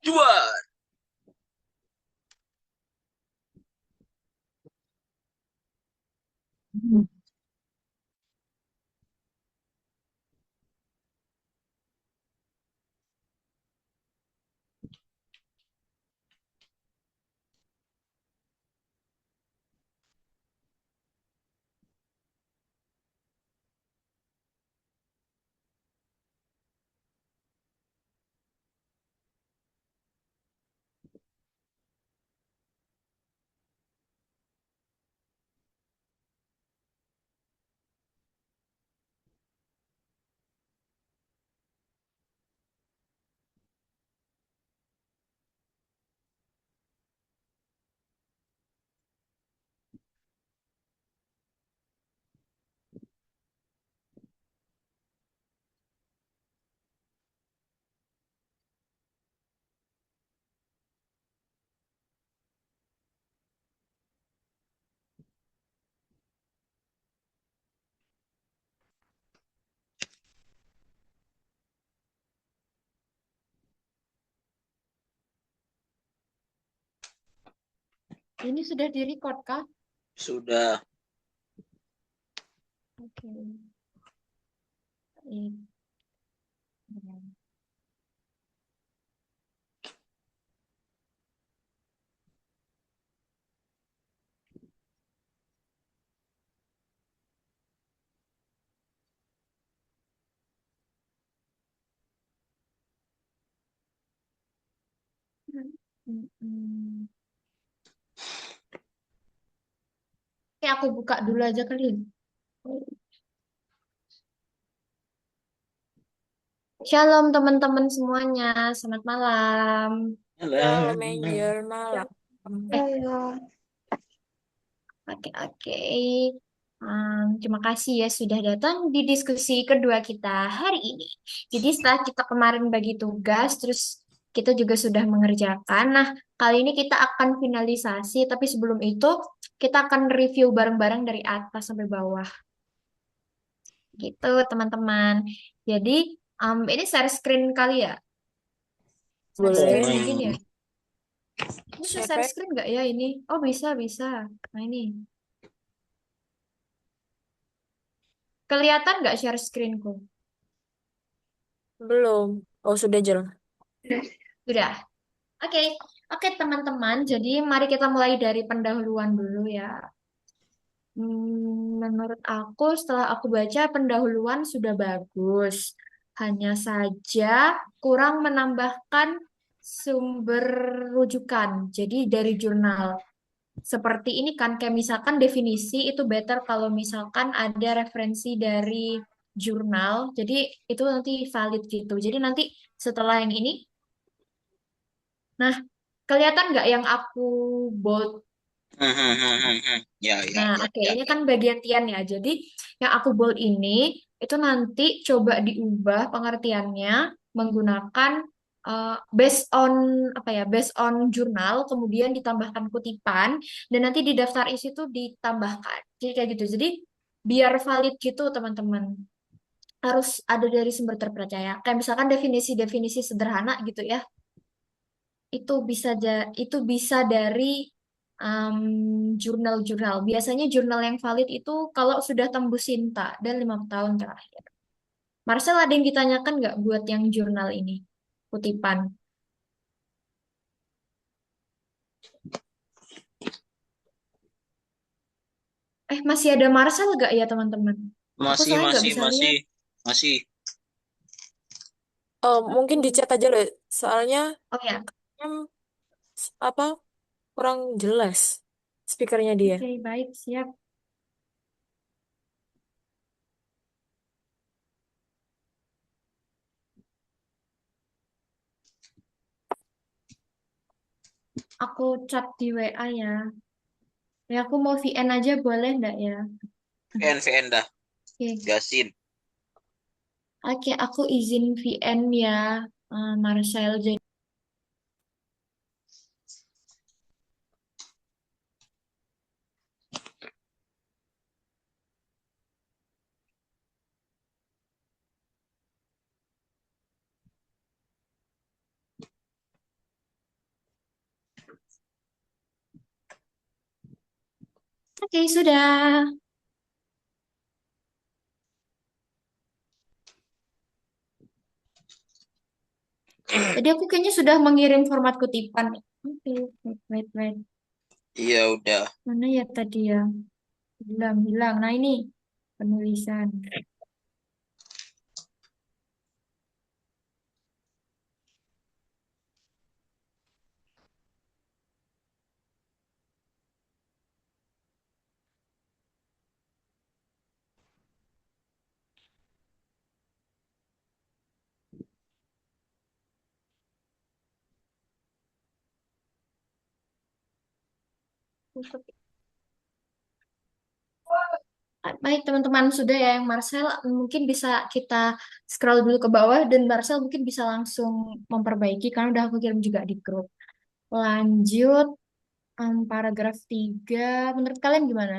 Dua. Ini sudah direcord kah? Sudah. Oke. Iya. Mm-mm. Oke, aku buka dulu aja kali. Shalom teman-teman semuanya, selamat malam. Halo. Shalom Angel malam. Halo. Oke, oke. Terima kasih ya sudah datang di diskusi kedua kita hari ini. Jadi setelah kita kemarin bagi tugas, terus kita juga sudah mengerjakan. Nah, kali ini kita akan finalisasi, tapi sebelum itu kita akan review bareng-bareng dari atas sampai bawah. Gitu, teman-teman. Jadi, ini share screen kali ya? Share screen Boleh. mungkin ya? Bisa share Siapa? screen nggak ya ini? Oh, bisa, bisa. Nah, ini. Kelihatan nggak share screenku? Belum. Oh, sudah jelas. Sudah. Oke, oke teman-teman. Jadi mari kita mulai dari pendahuluan dulu ya. Menurut aku setelah aku baca pendahuluan sudah bagus. Hanya saja kurang menambahkan sumber rujukan. Jadi dari jurnal. Seperti ini kan, kayak misalkan definisi itu better kalau misalkan ada referensi dari jurnal. Jadi itu nanti valid gitu. Jadi nanti setelah yang ini, nah kelihatan nggak yang aku bold. Ya, ya, Nah, ya, oke, ya, ini ya. kan bagian Tian ya. Jadi, yang aku bold ini, itu nanti coba diubah pengertiannya menggunakan based on apa ya, based on jurnal, kemudian ditambahkan kutipan, dan nanti di daftar isi itu ditambahkan. Jadi kayak gitu. Jadi biar valid gitu, teman-teman. Harus ada dari sumber terpercaya. Kayak misalkan definisi-definisi sederhana gitu ya. Itu bisa dari jurnal-jurnal. Biasanya jurnal yang valid itu kalau sudah tembus Sinta dan 5 tahun terakhir. Marcel ada yang ditanyakan nggak buat yang jurnal ini? Kutipan. Masih ada Marcel nggak ya teman-teman? Aku Masih, soalnya nggak masih, bisa masih, lihat. masih. Oh, mungkin di chat aja loh. Soalnya Oh ya, em, apa kurang jelas speakernya dia. oke baik siap. Aku chat di WA ya. Ya aku mau VN aja boleh nggak ya? VN, VN dah. Oke, Gasin. oke aku izin VN ya. Marcel jadi. Oke, sudah. Jadi aku kayaknya sudah mengirim format kutipan. Oke, wait. Iya udah. Mana ya tadi ya? Hilang. Nah ini penulisan. Baik teman-teman, sudah ya yang Marcel mungkin bisa kita scroll dulu ke bawah dan Marcel mungkin bisa langsung memperbaiki karena udah aku kirim juga di grup. Lanjut paragraf 3. Menurut kalian gimana?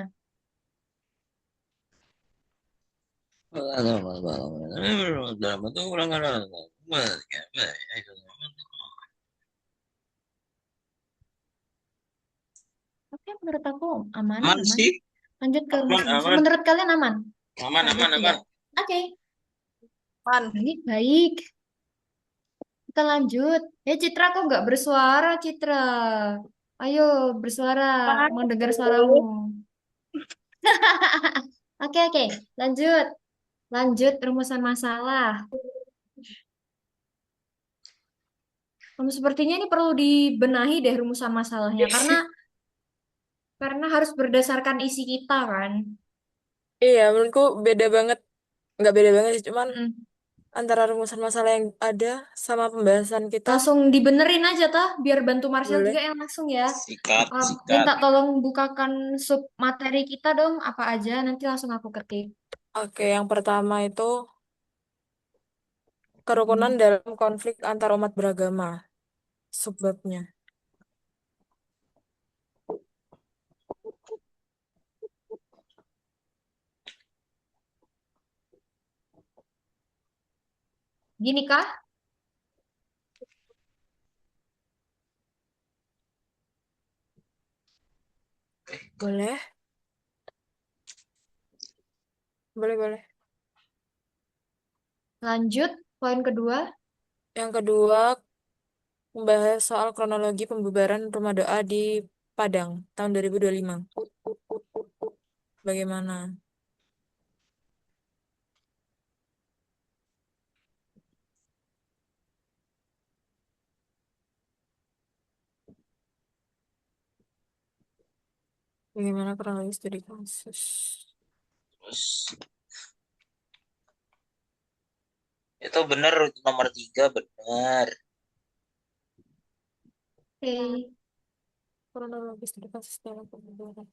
Oke, menurut aku aman, Aman aman. sih. Lanjut ke Aman, rumusan masal. aman. Menurut kalian aman? Aman, Paragraf aman, 3. aman. Oke, Man. baik. Kita lanjut. Citra kok nggak bersuara, Citra? Ayo bersuara, mendengar suaramu. Oke. Lanjut. Lanjut rumusan masalah. Sepertinya ini perlu dibenahi deh rumusan masalahnya karena harus berdasarkan isi kita kan. Iya, menurutku beda banget. Nggak beda banget sih, cuman Mm. antara rumusan masalah yang ada sama pembahasan kita, Langsung dibenerin aja toh, biar bantu Marcel juga boleh. yang langsung ya. Sikat, sikat. Minta tolong bukakan sub materi kita dong, apa aja nanti langsung aku ketik. Oke, yang pertama itu kerukunan Hmm. dalam konflik antar umat beragama, subbabnya. Gini kah? Boleh? Boleh. Lanjut, poin kedua. Yang kedua, membahas soal kronologi pembubaran Rumah Doa di Padang tahun 2025. Bagaimana? Bagaimana kronologi studi kasus? Terus itu bener nomor 3 bener. Oke. Kronologi studi kasus dalam pembubaran.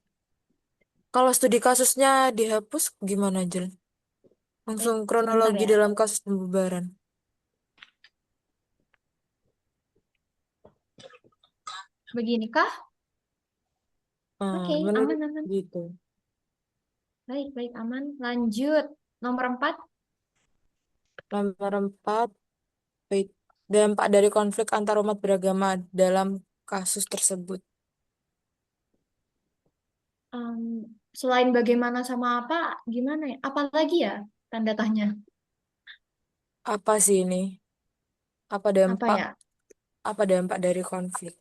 Kalau studi kasusnya dihapus gimana, Jel? Langsung Sebentar kronologi ya. dalam kasus pembubaran. Beginikah? Oke, Menurut aman. gitu. Baik, aman. Lanjut. Nomor 4. Nomor 4, baik. Dampak dari konflik antar umat beragama dalam kasus tersebut. Em, selain bagaimana sama apa, gimana ya? Apalagi ya tanda tanya? Apa sih ini? Apa Apa dampak? ya? Apa dampak dari konflik?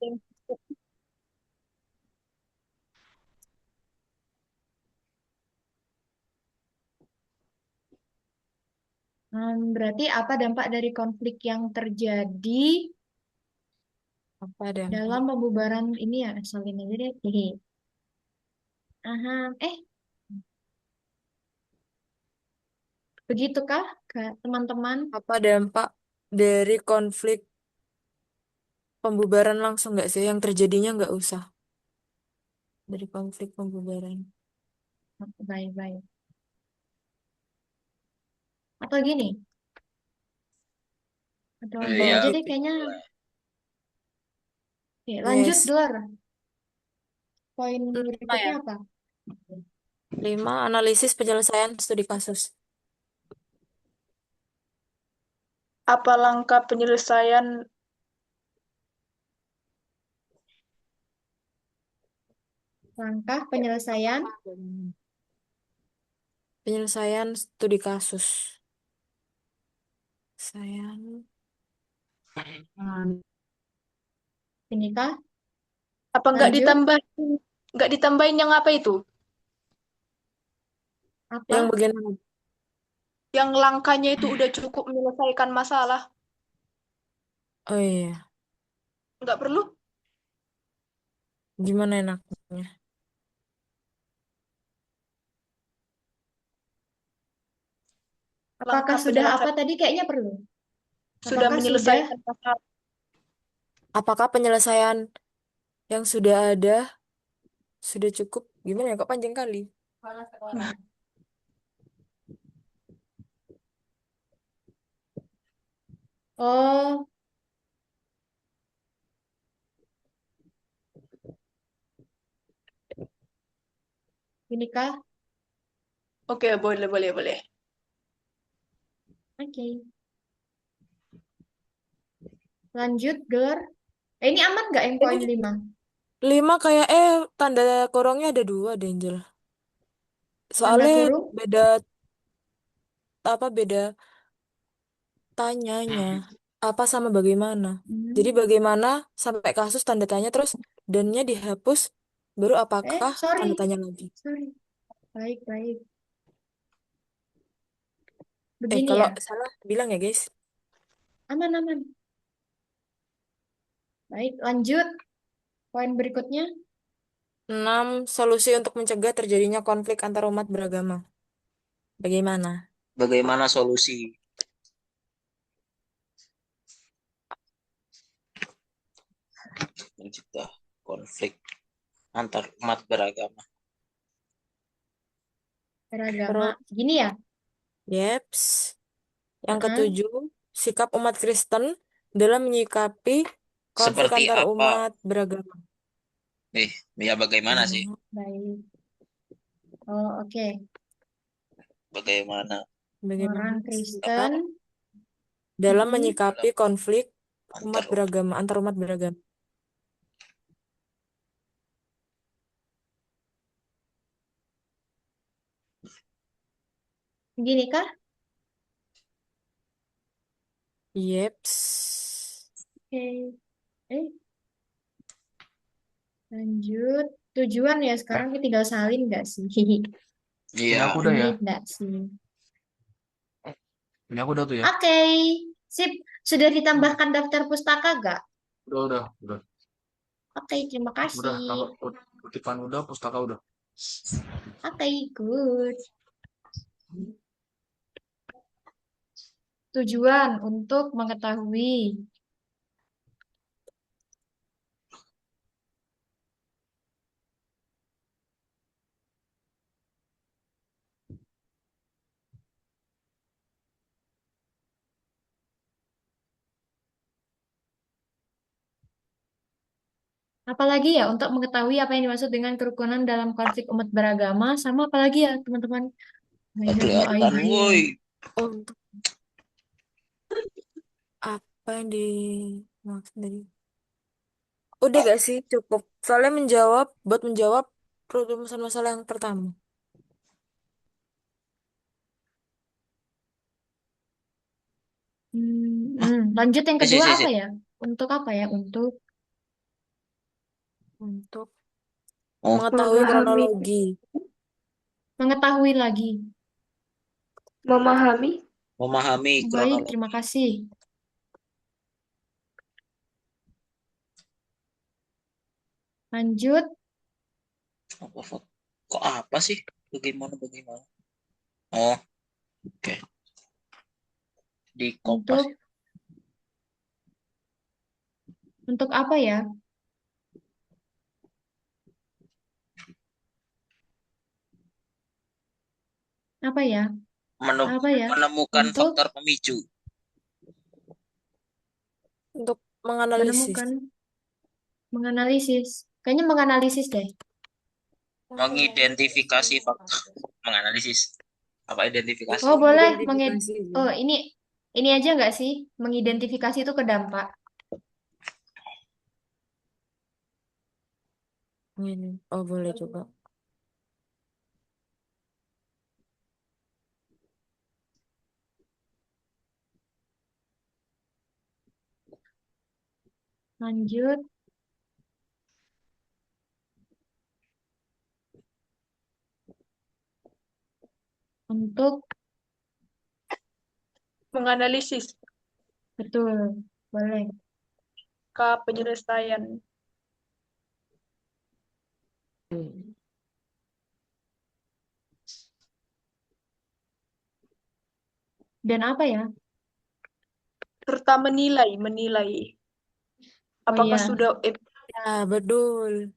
Berarti apa dampak dari konflik yang terjadi Apa dampak? dalam pembubaran ini ya? Salin aja deh. Hehe. Aha. Begitukah ke teman-teman? Apa dampak dari konflik pembubaran langsung nggak sih? Yang terjadinya nggak usah. Dari konflik pembubaran. Baik. Atau gini, Atau B Ya, aja Bagi deh kayaknya. Oke, lanjut, yes. Dor. Poin 5 berikutnya ya. apa? 5 analisis penyelesaian studi kasus. Apa langkah penyelesaian Langkah penyelesaian. Penyelesaian studi kasus. Sayang. Ini kah? apa Lanjut. nggak ditambahin yang apa itu? Yang Apa? bagian mana? Yang langkahnya itu udah cukup menyelesaikan masalah. Oh iya. Nggak perlu Gimana enaknya? Apakah langkah sudah apa penyelesaian tadi? Kayaknya perlu. sudah Apakah sudah? menyelesaikan masalah. Apakah penyelesaian yang sudah ada sudah cukup? Gimana ya? Kok panjang kali? Hmm. Oh, ini kah? Oke, boleh, boleh, boleh. Oke. Lanjut, Dor. Ini aman nggak yang poin Ini 5? 5 kayak tanda kurungnya ada 2 deh, Angel. Tanda Soalnya kurung? beda beda tanyanya apa sama bagaimana. Jadi Hmm. bagaimana sampai kasus tanda tanya terus dannya dihapus baru apakah tanda Sorry. tanya lagi. Sorry. Baik, baik. Begini Kalau ya. salah bilang ya, guys. Aman, aman. Baik, lanjut. Poin berikutnya. 6 solusi untuk mencegah terjadinya konflik antar umat beragama. Bagaimana? bagaimana solusi mencegah konflik antar umat beragama? Beragama. Terus, Gini ya. yeps. Yang Heeh. ketujuh, sikap umat Kristen dalam menyikapi konflik Seperti antar apa? umat beragama. Ya bagaimana sih? Bagaimana? Baik. Oh, oke. Bagaimana Bagaimana Orang sikap Kristen. dalam Mm-mm. menyikapi dalam konflik umat antar umat? beragama, antar umat beragama. Gini kah? Yeps. Oke. Eh, lanjut. Tujuan ya sekarang kita tinggal salin nggak sih? Ini aku Iya, udah ya. Ini nggak sih? Ini aku udah tuh ya. Oke. Sip. Sudah ditambahkan daftar pustaka nggak? Udah. Oke, terima Udah, kasih. kalau kutipan udah, pustaka udah. Oke, good. Tujuan untuk mengetahui. Apalagi ya untuk mengetahui apa yang dimaksud dengan kerukunan dalam konflik umat beragama sama apalagi ya teman-teman. I nggak have no kelihatan, idea. woi. Untuk apa yang dimaksud tadi? Udah gak sih? Cukup. Soalnya buat menjawab rumusan masalah yang pertama. Lanjut yang Sih, kedua sih, apa sih. ya? Untuk apa ya? Untuk Untuk Oh, mengetahui Memahami. kronologi. mengetahui lagi. Memahami. memahami Baik, kronologi. terima kasih. Lanjut Kok apa sih? Bagaimana? Oh, oke. Di Kompas. untuk apa ya? Apa ya? Menu- Apa ya? menemukan Untuk faktor pemicu. Untuk menganalisis. Menemukan, menganalisis. Kayaknya menganalisis deh. Mengidentifikasi fakta. Menganalisis. Apa identifikasi? Oh, boleh Mengidentifikasi. Oh, ini aja nggak sih? Mengidentifikasi itu ke dampak. Ini. Oh, boleh coba. Lanjut untuk Menganalisis betul. Boleh. ke penyelesaian. Dan apa ya? Serta menilai. Oh Apakah iya. sudah Ya, betul.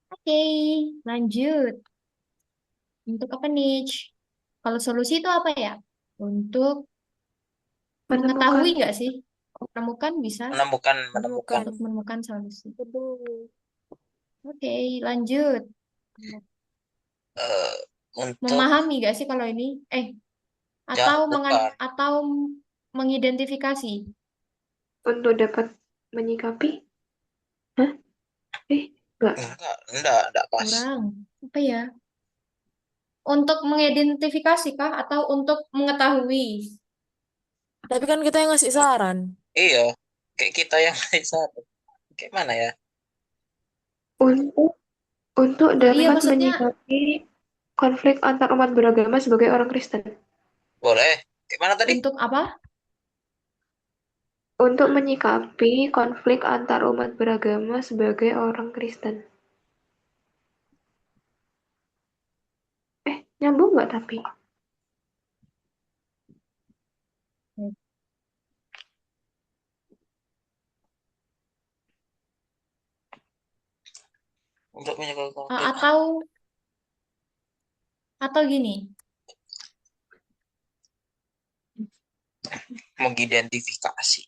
Oke, lanjut. Untuk apa nih? Kalau solusi itu apa ya? Untuk mengetahui nggak sih? Menemukan bisa Menemukan. Menemukan. untuk menemukan solusi. Betul. Oke, lanjut. Eh, untuk Memahami nggak sih kalau ini? ya Atau bukan. atau mengidentifikasi? Untuk dapat menyikapi? Hah? Enggak. Enggak pas. Kurang. Apa ya? Untuk mengidentifikasi kah atau untuk mengetahui? Tapi kan kita yang ngasih saran. Iya, kayak kita yang satu. Kayak mana ya? Untuk Iya, dapat maksudnya menyikapi konflik antar umat beragama sebagai orang Kristen. Boleh. Kayak mana tadi? untuk apa? Untuk menyikapi konflik antar umat beragama sebagai orang Kristen. Nyambung nggak tapi? Untuk menyikapi konflik. Atau gini. Mengidentifikasi.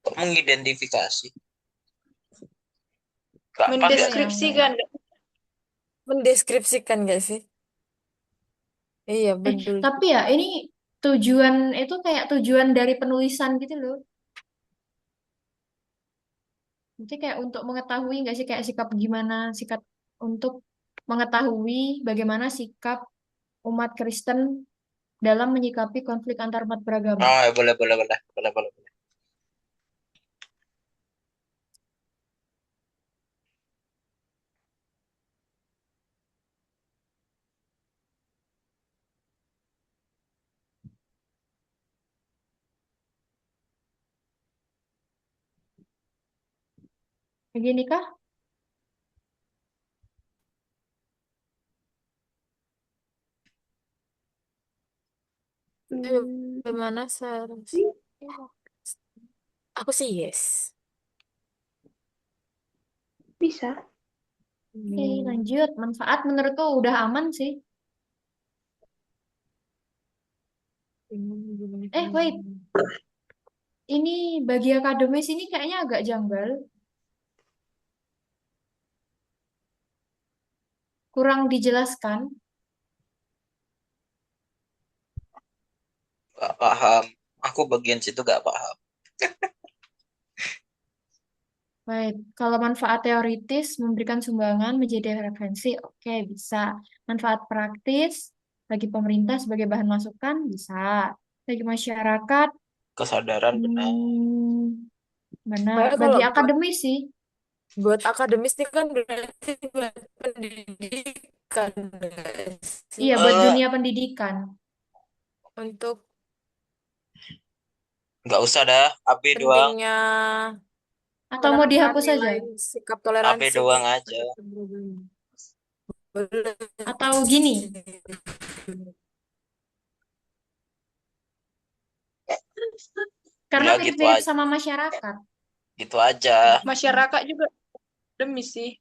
Kok mengidentifikasi? Gak pas ya? mendeskripsikan? Mendeskripsikan gak sih? Iya, betul. Tapi ya ini tujuan itu kayak tujuan dari penulisan gitu loh. Nanti kayak untuk mengetahui nggak sih kayak sikap untuk mengetahui bagaimana sikap umat Kristen dalam menyikapi konflik antar umat beragama. Oh, ya, boleh. Begini kah? Bagaimana seharusnya? Aku sih yes. Bisa. Oke, lanjut. Manfaat menurutku udah aman sih. Wait. Ini bagi akademis ini kayaknya agak janggal. Kurang dijelaskan. Gak paham. Aku bagian situ gak paham. Baik, kalau manfaat teoritis memberikan sumbangan menjadi referensi, oke bisa. Manfaat praktis bagi pemerintah sebagai bahan masukan, bisa. Bagi masyarakat, Kesadaran benar. benar. Kayak Bagi kalau akademis sih, buat akademis ini kan berarti buat pendidikan, guys. iya buat Eh, dunia pendidikan. Untuk nggak usah dah. AB doang. pentingnya Atau mau menanamkan dihapus saja? nilai sikap AB toleransi. doang aja. Boleh. Atau gini, karena Ya gitu mirip-mirip aja. sama masyarakat. Gitu aja. Masyarakat juga demi sih.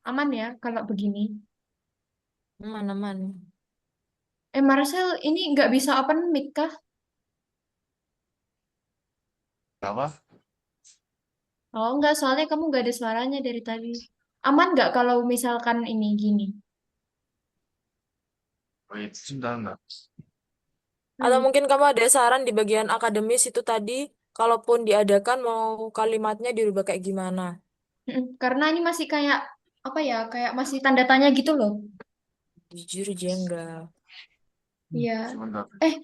Aman ya kalau begini. Aman-aman. Marcel, ini nggak bisa open mic kah? Apa? Oh, nggak, soalnya kamu nggak ada suaranya dari tadi. Aman nggak kalau misalkan ini gini? Wait, sebentar enggak. Atau Baik. mungkin kamu ada saran di bagian akademis itu tadi, kalaupun diadakan mau kalimatnya dirubah kayak gimana? Karena ini masih kayak apa ya? Kayak masih tanda tanya gitu loh. Jujur jenggal. Iya. Sebentar. Eh,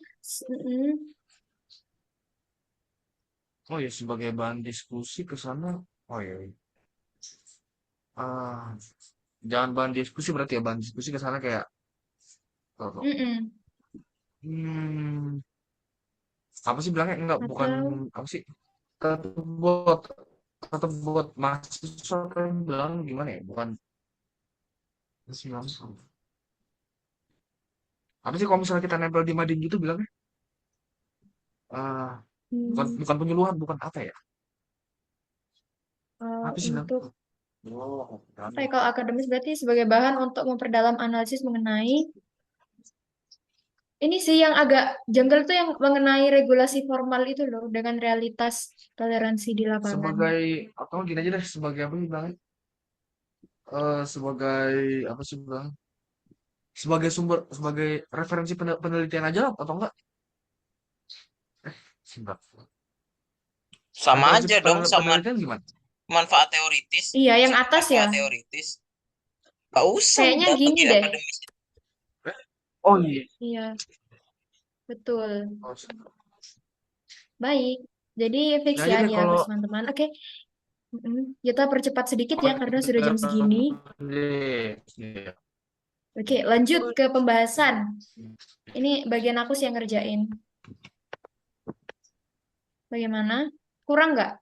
Oh ya, sebagai bahan diskusi ke sana. Oh ya. Ah, jangan bahan diskusi berarti ya, bahan diskusi ke sana kayak oh, hmm, apa sih bilangnya? Enggak, bukan Atau apa sih? Tetap buat tetap buat mahasiswa kan bilang gimana ya? Bukan apa sih kalau misalnya kita nempel di mading gitu bilangnya? Ah, bukan hmm, bukan penyuluhan, bukan apa ya? Apa sih bilang? untuk Oh, apa ya, kalau akademis berarti sebagai bahan untuk memperdalam analisis mengenai ini sih yang agak janggal tuh yang mengenai regulasi formal itu loh dengan realitas toleransi di lapangan. sebagai atau gini aja deh, sebagai apa sih bilangnya? Sebagai apa sih bilang? Sebagai sumber, sebagai referensi penelitian aja atau enggak? Sebentar. Sama Referensi aja dong sama penelitian gimana? manfaat teoritis. Iya, yang Sama atas ya. manfaat teoritis. Gak usah Kayaknya udah gini bagi deh. akademis. Oh iya. Iya, betul. Oh, Baik. Jadi fix ya ya aja deh dia kalau teman-teman. Oke. Kita percepat sedikit ya karena sudah jam segini. deh. Iya. Oke, lanjut ke pembahasan. Ini bagian aku sih yang ngerjain. Bagaimana? Kurang nggak?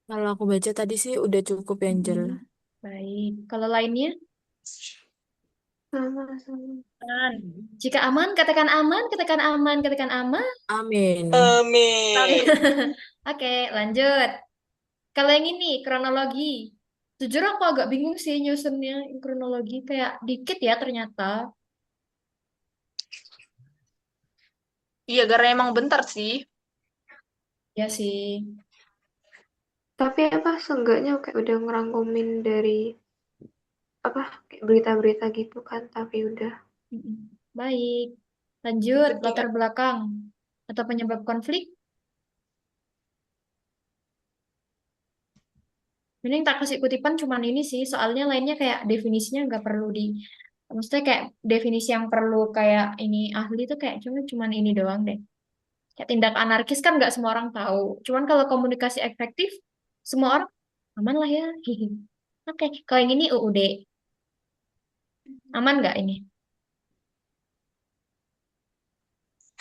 Kalau aku baca tadi sih udah cukup ya, Angel. Baik. Kalau lainnya? Sama-sama. Aman. Jika aman, katakan aman, katakan aman, katakan aman. Amin. Amin. Oke, lanjut. Kalau yang ini, kronologi. Jujur aku agak bingung sih nyusunnya kronologi. Kayak dikit ya ternyata. Iya, karena emang bentar sih. Ya sih. Tapi apa seenggaknya kayak udah ngerangkumin dari apa kayak berita-berita gitu kan, tapi udah. Mm-mm. Baik. Lanjut, Penting latar belakang atau penyebab konflik. Ini yang tak kasih kutipan cuman ini sih, soalnya lainnya kayak definisinya nggak perlu di, maksudnya kayak definisi yang perlu kayak ini ahli tuh kayak cuman ini doang deh. Kayak tindak anarkis kan nggak semua orang tahu. Cuman kalau komunikasi efektif, semua orang aman lah ya. Hihi. Oke, kalau yang ini UUD, aman nggak ini?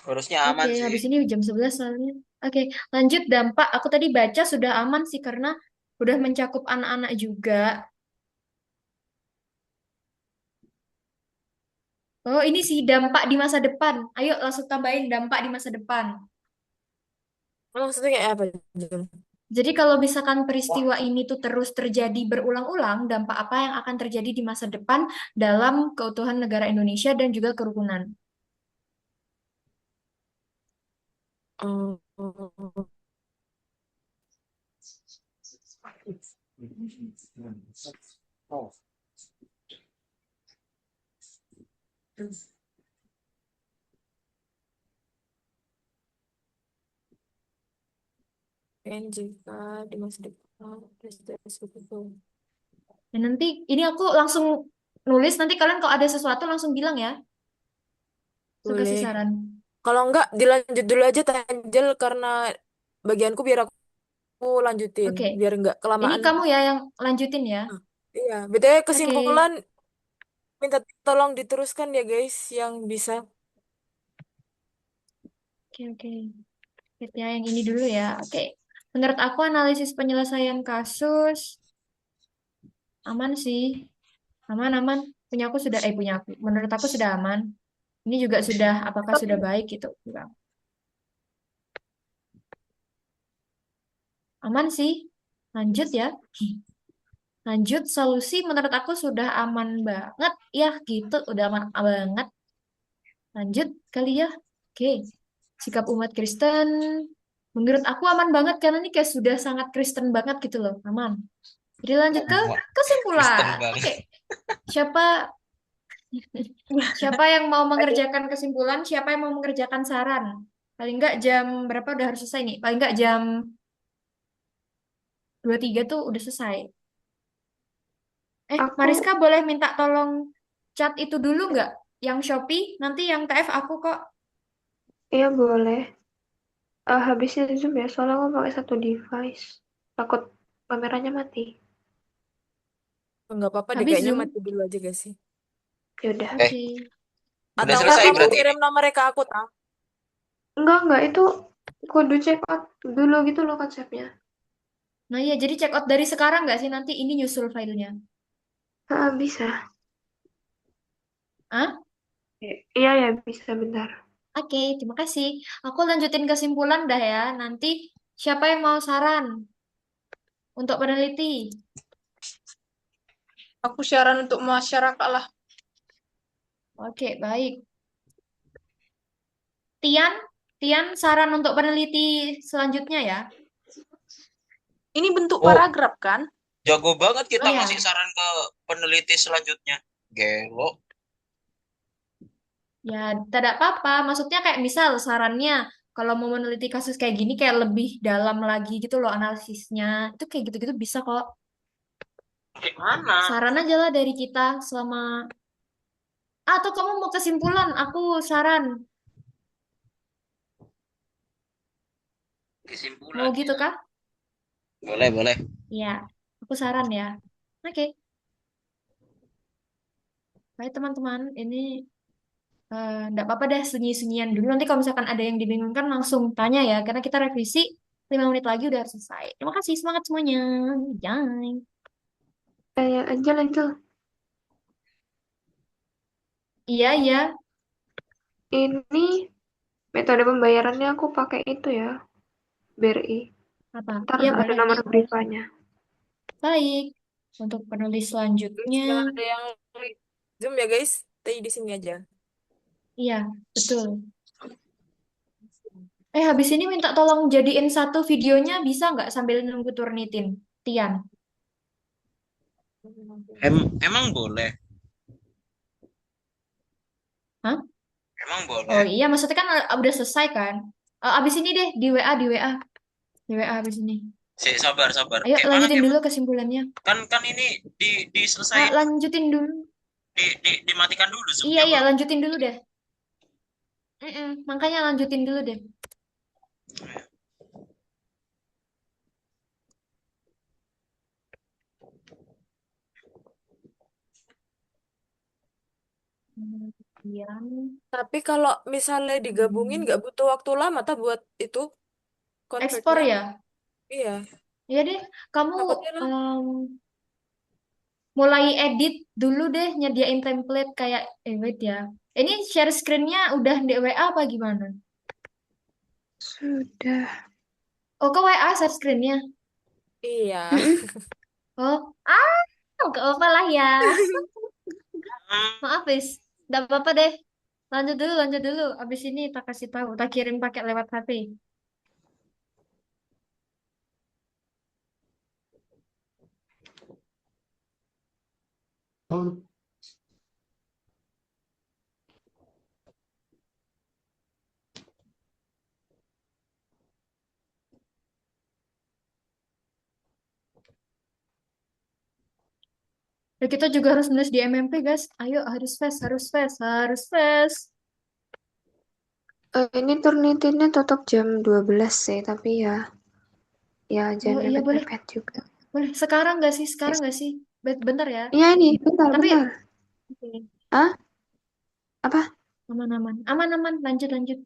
Harusnya Oke, aman sih. habis ini jam 11 soalnya. Oke, lanjut dampak. Aku tadi baca sudah aman sih karena udah mencakup anak-anak juga. Oh, ini sih dampak di masa depan. Ayo langsung tambahin dampak di masa depan. Maksudnya kayak apa, Angel? Jadi kalau misalkan peristiwa ini tuh terus terjadi berulang-ulang, dampak apa yang akan terjadi di masa depan dalam keutuhan negara Indonesia dan juga kerukunan? Oh, Oh, dan jika di masa depan peristiwa itu. Dan nanti ini aku langsung nulis, nanti kalian kalau ada sesuatu langsung bilang ya. Saya kasih Boleh. saran. Kalau enggak, dilanjut dulu aja, Angel, karena bagianku biar aku lanjutin. Oke, Biar enggak ini kelamaan. kamu ya yang lanjutin ya. Ah, iya, BTW Oke, kesimpulan minta tolong diteruskan ya guys yang bisa. oke. Lihat ya, yang ini dulu ya. Oke, menurut aku analisis penyelesaian kasus aman sih. Aman. Punya aku sudah, punya aku. Menurut aku sudah aman. Ini juga sudah, apakah sudah baik gitu. Bilang. Aman sih. Lanjut ya. Lanjut, solusi menurut aku sudah aman banget. Ya gitu, udah aman banget. Lanjut kali ya. Oke. Sikap umat Kristen. Menurut aku aman banget karena ini kayak sudah sangat Kristen banget gitu loh. Aman. Jadi lanjut ke Wah, Kristen kesimpulan. banget. Oke. Siapa siapa yang mau mengerjakan kesimpulan? Siapa yang mau mengerjakan saran? Paling nggak jam berapa udah harus selesai nih? Paling nggak jam 23 tuh udah selesai. Aku Mariska boleh minta tolong chat itu dulu nggak? Yang Shopee, nanti yang TF aku kok. ya boleh. Habisnya Zoom ya, soalnya aku pakai satu device. Takut kameranya mati. Nggak apa-apa deh, Habis kayaknya Zoom. mati dulu aja gak sih? Yaudah. Eh, Oke. udah Atau enggak selesai kamu berarti ini. kirim nomor ke aku, tak? Enggak, itu kudu check out dulu gitu loh konsepnya. Nah iya, jadi check out dari sekarang nggak sih? Nanti ini nyusul filenya. Bisa. Ah? Iya ya, bisa bentar. Oke, terima kasih. Aku lanjutin kesimpulan dah ya. Nanti siapa yang mau saran untuk peneliti? Aku saran untuk masyarakat lah. Oke, baik. Tian, Tian saran untuk peneliti selanjutnya ya. Ini bentuk Oh, paragraf kan? jago banget Oh kita ya, ngasih saran ke peneliti selanjutnya. Gelo. ya tidak apa-apa. Maksudnya kayak misal sarannya kalau mau meneliti kasus kayak gini kayak lebih dalam lagi gitu loh analisisnya. Itu kayak gitu-gitu bisa kok. Gimana? Saran aja lah dari kita selama atau kamu mau kesimpulan? Aku saran. Mau Kesimpulan gitu ya. kah? Boleh, boleh. Ya, aku saran ya. Oke, baik teman-teman. Ini nggak apa-apa deh sunyi-sunyian dulu. Nanti kalau misalkan ada yang dibingungkan langsung tanya ya. Karena kita revisi 5 menit lagi udah harus selesai. Terima kasih semangat semuanya. Bye. Angel, Angel. Iya, iya. Ini metode pembayarannya aku pakai itu ya, BRI. Apa? Ntar Iya, ada boleh. nomor beripanya. Baik. Untuk penulis Guys, selanjutnya. jangan ada yang Zoom ya guys. Stay di sini aja. Iya, betul. Habis ini minta tolong jadiin satu videonya bisa nggak sambil nunggu Turnitin? Tian. Emang boleh. Hah? Emang Oh boleh. iya, maksudnya kan udah selesai kan? Abis ini deh di WA, di WA. Di WA abis ini. Sabar, sabar. Ayo Gimana, lanjutin dulu gimana? kesimpulannya. Kan ini diselesain, Lanjutin dulu. dimatikan dulu Iya, Zoom-nya iya, baru. lanjutin dulu deh. Makanya lanjutin dulu deh. Kemudian, Tapi kalau misalnya digabungin nggak butuh waktu lama tak buat itu ekspor convertnya? ya. Iya, Iya deh, kamu takutnya lah. mulai edit dulu deh, nyediain template kayak, wait ya. Ini share screen-nya udah di WA apa gimana? Sudah. Oh, ke WA share screen-nya. Iya. Oh, nggak apa lah ya. Maaf, Wis. Nggak apa-apa deh. Lanjut dulu, lanjut dulu. Abis ini tak kasih tahu, tak kirim pakai lewat HP. Oh, Dan kita juga harus nulis di MMP, guys. Ayo, harus fast, harus fast, harus fast. Ini Turnitinnya tutup jam 12 sih, tapi ya Oh jangan iya, boleh. mepet-mepet juga. Boleh. Sekarang nggak sih? Sekarang nggak sih? Bentar ya. Iya ini, bentar, Tapi, bentar. oke, Ah, apa? aman-aman. Aman-aman. Lanjut, lanjut.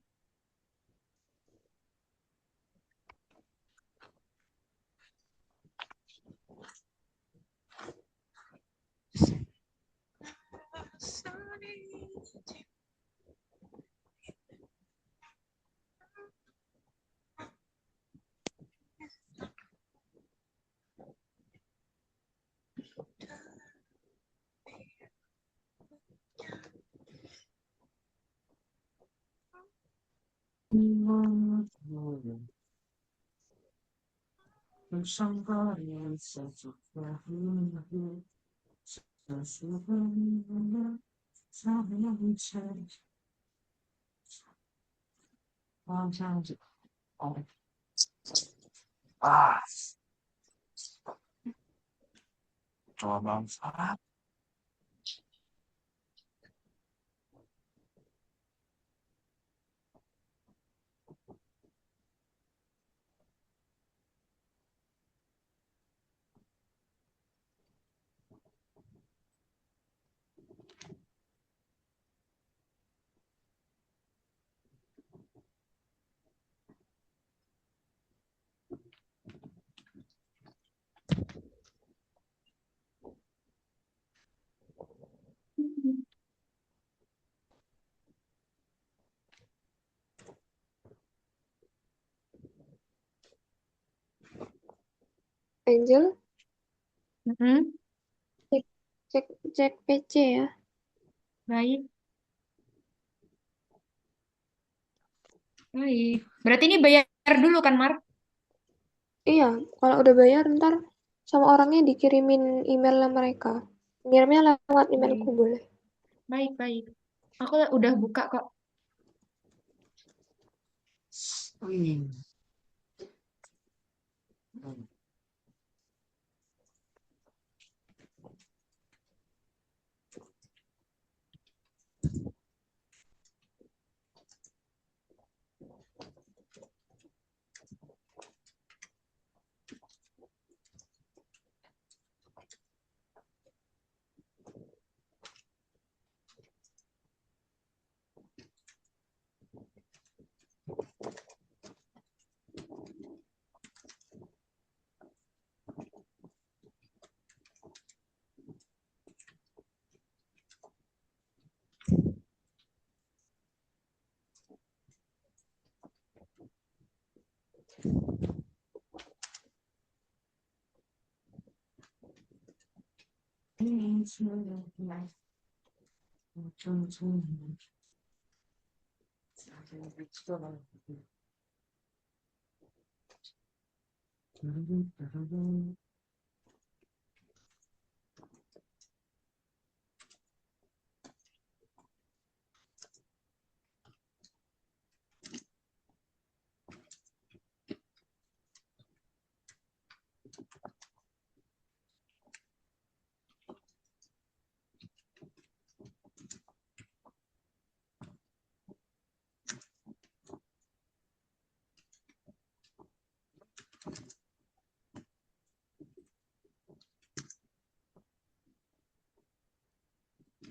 Ah, coba bangsat. Angel, Mm-mm. cek cek cek PC ya. Baik, baik. Berarti ini bayar dulu kan, Mar? Iya, kalau udah bayar ntar sama orangnya dikirimin emailnya mereka. Ngirimnya lewat emailku Baik, boleh. baik, baik. Aku udah buka kok. Hmm.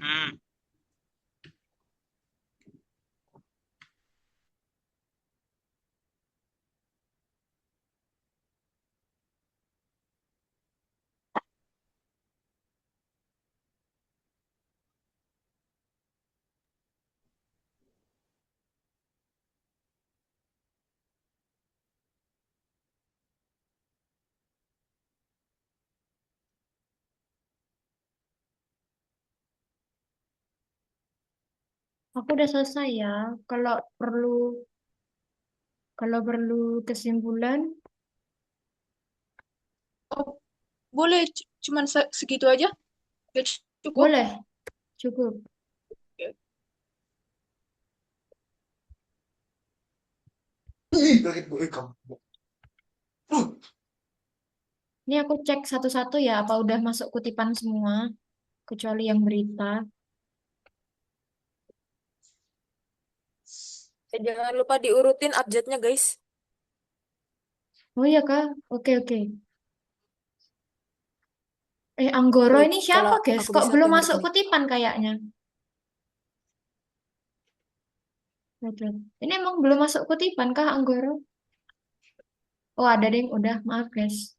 Hmm. Aku udah selesai ya. Kalau perlu kalau perlu kesimpulan, Oh, boleh cuman segitu aja? Ya cukup. boleh, cukup. Kaget gue kamu. Ini aku cek satu-satu ya, apa udah masuk kutipan semua, kecuali yang berita. Jangan lupa diurutin abjadnya, guys. Oh iya Kak, oke oke. Anggoro Wait, ini kalau siapa, guys? aku Kok bisa belum tunjuk masuk nih. kutipan kayaknya? Betul. Ini emang belum masuk kutipan kah Anggoro? Oh ada deh, udah. Maaf guys.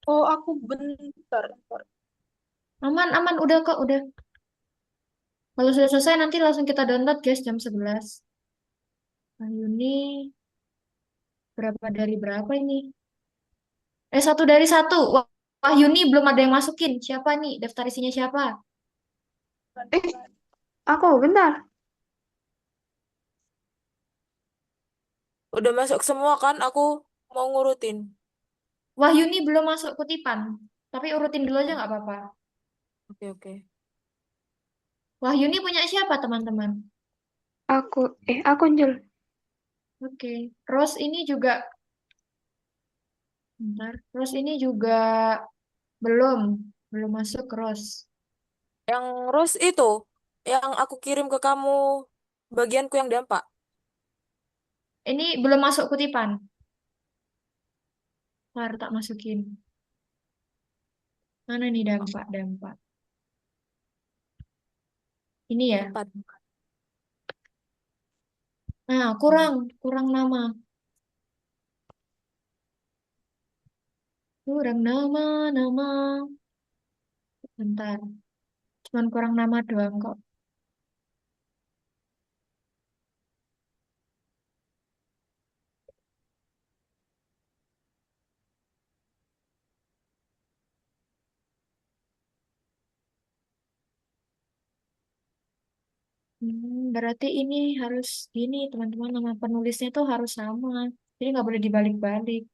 Oh, aku bentar. Bentar. Aman, aman. Udah kok, udah. Kalau sudah selesai nanti langsung kita download guys jam 11. Nah, ini berapa dari berapa ini? Satu dari satu. Wah, Yuni belum ada yang masukin. Siapa nih? Daftar isinya siapa? Eh, aku bentar. Udah masuk semua kan? Aku mau ngurutin. Wahyuni belum masuk kutipan, tapi urutin dulu aja nggak apa-apa. Oke, oke. Wahyuni punya siapa teman-teman? Aku Angel. Oke, Rose ini juga, bentar. Rose ini juga belum, belum masuk Rose. Yang Rose itu, yang aku kirim ke kamu, bagianku yang dampak. Ini belum masuk kutipan. Ntar tak masukin. Mana nih dampak-dampak? Ini ya. Empat. Nah, kurang, kurang nama. Kurang nama. Bentar. Cuman kurang nama doang kok. Berarti ini harus gini, teman-teman. Nama penulisnya tuh harus sama. Jadi nggak boleh dibalik-balik.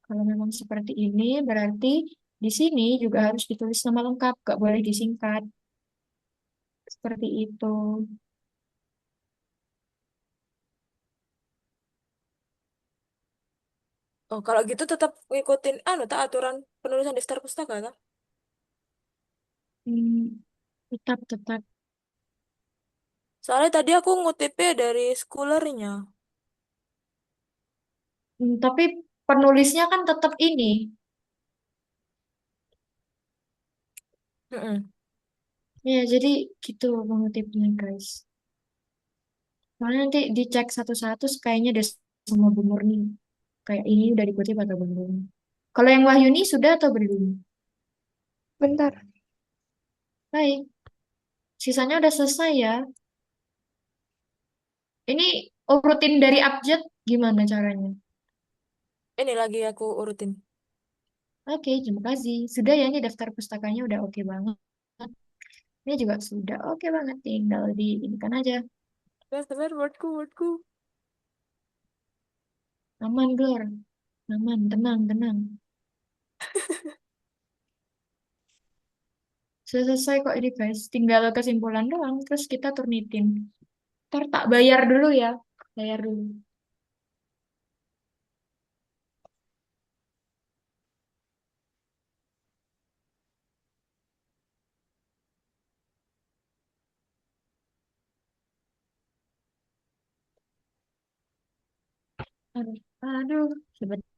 Kalau memang seperti ini, berarti di sini juga harus ditulis nama lengkap. Nggak boleh disingkat. Seperti itu. Oh, kalau gitu tetap ngikutin tak aturan penulisan daftar pustaka kan? Hmm, tetap. Soalnya tadi aku ngutipnya dari schoolernya. Tapi penulisnya kan tetap ini. Mm-mm. Ya, jadi gitu mengutipnya, guys. Soalnya nanti dicek satu-satu, kayaknya udah sama Bu Murni. Kayak ini udah dikutip atau belum. Kalau yang Wahyuni sudah atau belum? Bentar. Baik, sisanya udah selesai ya. Ini urutin dari abjad gimana caranya? Ini lagi aku urutin. Oke, terima kasih. Sudah ya, ini daftar pustakanya udah oke banget. Ini juga sudah oke banget. Tinggal di ini kan aja. Sabar, wordku. Aman, Glor. Aman, tenang. Sudah selesai kok ini, guys. Tinggal kesimpulan doang. Terus kita turnitin. Ntar tak bayar dulu ya. Bayar dulu. Aduh, aduh. Sebentar.